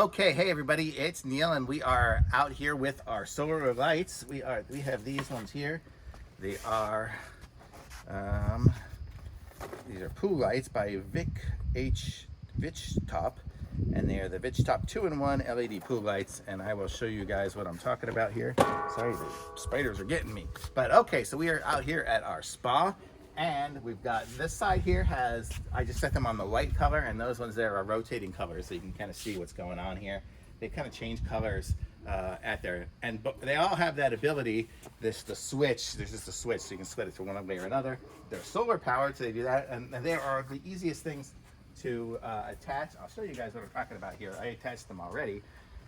Okay, hey everybody, it's Neil and we are out here with our solar lights. We have these ones here. They are these are pool lights by VICHTOP, and they are the VICHTOP 2-in-1 LED pool lights, and I will show you guys what I'm talking about here. Sorry, the spiders are getting me. But okay, so we are out here at our spa, and we've got this side here has, I just set them on the light color, and those ones there are rotating colors, so you can kind of see what's going on here. They kind of change colors at their, but they all have that ability, the switch, there's just a switch, so you can split it to one way or another. They're solar powered, so they do that, and they are the easiest things to attach. I'll show you guys what I'm talking about here. I attached them already,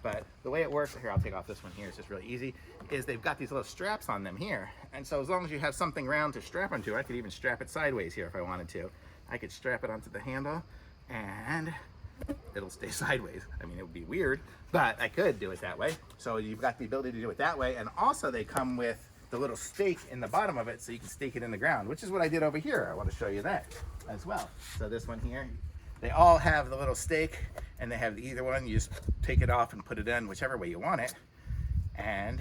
but the way it works, here, I'll take off this one here, it's just really easy, is they've got these little straps on them here. And so as long as you have something round to strap onto, I could even strap it sideways here if I wanted to. I could strap it onto the handle and it'll stay sideways. I mean, it would be weird, but I could do it that way. So you've got the ability to do it that way. And also they come with the little stake in the bottom of it so you can stake it in the ground, which is what I did over here. I want to show you that as well. So this one here, they all have the little stake, and they have either one. You just take it off and put it in whichever way you want it, and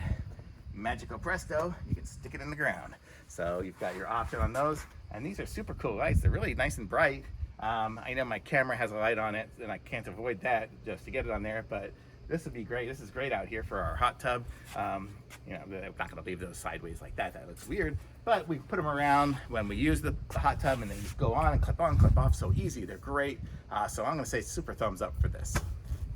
magical presto, you can stick it in the ground. So you've got your option on those, and these are super cool lights. They're really nice and bright. I know my camera has a light on it, and I can't avoid that just to get it on there, but this would be great. This is great out here for our hot tub. You know, I'm not gonna leave those sideways like that. That looks weird. But we put them around when we use the hot tub, and they just go on and clip off so easy. They're great. So I'm gonna say super thumbs up for this.